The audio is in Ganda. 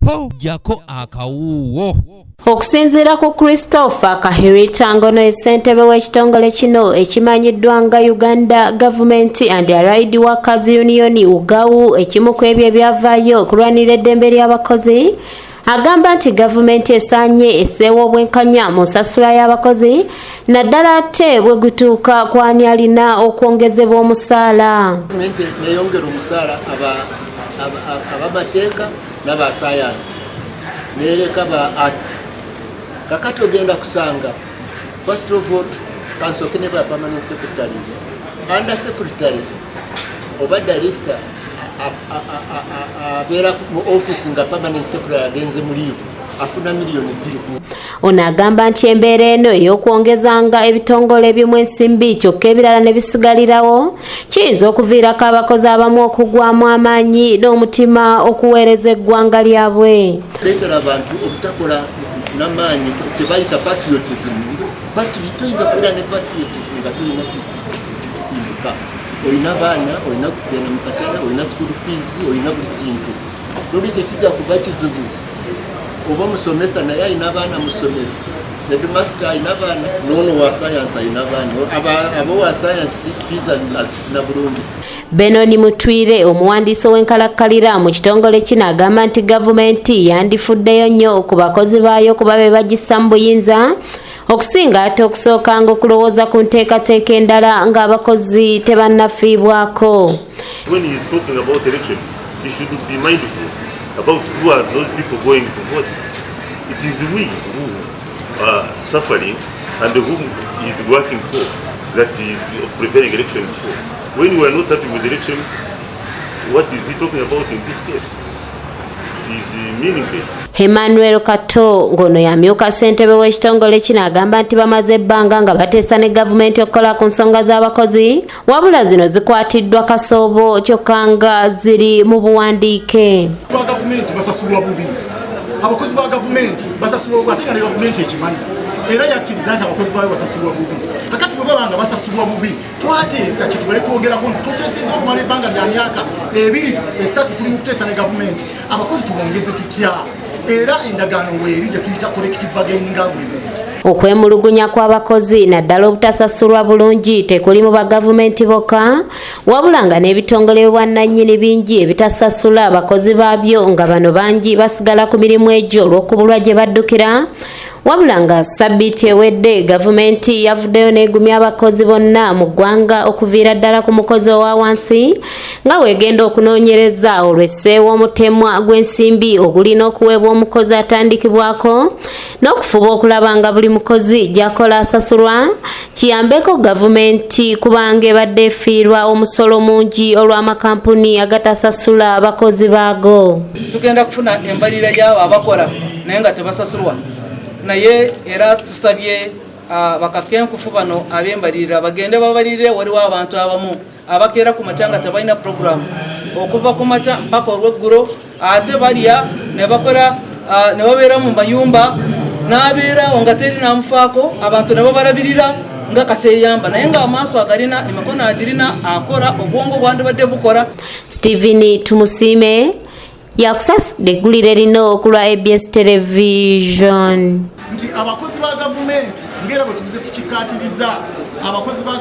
po jako akawuwo. Okusinziira ku Christopher Ebitongole ssentebe w'ekitongole kino ekimanyiddwa nga Uganda Government and Allied Workers Union UGAU, ekimu ku ebyo ebyavaayo okulwanira eddembe ly'abakozi, agamba nti gavumenti esaanye esseewo obwenkanya mu nsasula y'abakozi naddala ate bwe gutuuka ku ani alina okwongezebwa omusaala. Gavumenti neyongera omusaala abamateeka n'aba science nereka ba arts. Kakati ogenda kusanga first of all kansoke ne ba permanent secretaries, under secretary oba director abera mu office nga permanent secretary agenze mu leave afuna $2 million. Ono agamba nti embeera eno ey'okwongezanga ebitongole ebimu ensimbi kyokka ebirala ne bisigalirawo kiyinza okuviirako abakozi abamu okugwamu amaanyi n'omutima okuweereza eggwanga lyabwe. Leetera abantu obutakola n'amaanyi kye bayita patriotism. Toyinza kubeera ne patriotism nga tulina kikusindika. Olina abaana, olina kugenda mu katale, olina school fees, olina buli kintu. Luli tekijja kuba kizibu. Oba musomesa naye alina abaana mu ssomero, headmaster alina abaana, n'ono wa science alina abaana, abo wa science fees azifuna bulungi. Benoni Mutwire, omuwandiisi w'enkalakkalira mu kitongole kino, agamba nti gavumenti yandifuddeyo nnyo ku bakozi baayo kuba be bagissa mu buyinza okusinga ate okusookanga okulowooza ku nteekateeka endala ng'abakozi tebannafiibwako. When he is talking about elections, he should be mindful about who are those people going to vote. It is we who are suffering and whom he is working for, that he is preparing elections for. When we are not happy with elections, what is he talking about in this case? It is meaningless. Emmanuel Kato ngono yamyuka ssentebe w'ekitongole kino agamba nti bamaze ebbanga nga bateesa ne gavumenti okukola ku nsonga z'abakozi, wabula zino zikwatiddwa kasoobo kyokka nga ziri mu buwandiike. Gavumenti basasulwa bubi, abakozi ba gavumenti basasulwa bubi, ate nga ne gavumenti ekimanyi era yakkiriza nti abakozi baayo basasulwa bubi. Kakati bwe baba nga basasulwa bubi, twateesa kitubale twogerako nti tuteeseza okumala ebbanga lya myaka 2-3 tuli mu kuteesa ne gavumenti abakozi tubongeze tutya, era endagaano weeri gye tuyita collective bargaining agreement. Okwemulugunya kw'abakozi naddala obutasasulwa bulungi tekuli mu bagavumenti bokka, wabula nga n'ebitongole bwannannyini bingi ebitasasula abakozi baabyo nga bano bangi basigala ku mirimu egyo olw'okubulwa gye baddukira. Wabula nga sabbiiti ewedde gavumenti yavuddeyo n'egumya abakozi bonna mu ggwanga okuviira ddala ku mukozi owa wansi nga weegenda okunoonyereza olw'esseewo omutemwa gw'ensimbi ogulina okuweebwa omukozi atandikibwako n'okufuba okulaba nga buli mukozi gy'akola asasulwa, kiyambeko gavumenti kubanga ebadde efiirwa omusolo mungi olw'amakampuni agatasasula abakozi baago. Tugenda kufuna embalirira y'abo abakola naye nga tebasasulwa. Naye era tusabye bakakenkufu bano ab'embalirira bagende babalirire waliwo abantu abamu abakeera ku makya nga tebalina programu okuva ku makya mpaka olw'eggulo, ate balya ne bakola ne babeera mu mayumba n'abeerawo nga teri namufaako, abantu ne babalabirira nga kateyamba naye nga amaaso agalina emikono agirina akola obwongo bwandibadde bukola. Stephen Tumusiime yakusasidde eggulire lino okulwa ABS Television. Nti abakozi ba gavumenti ngera bwe tubize tukikatiriza abakozi ba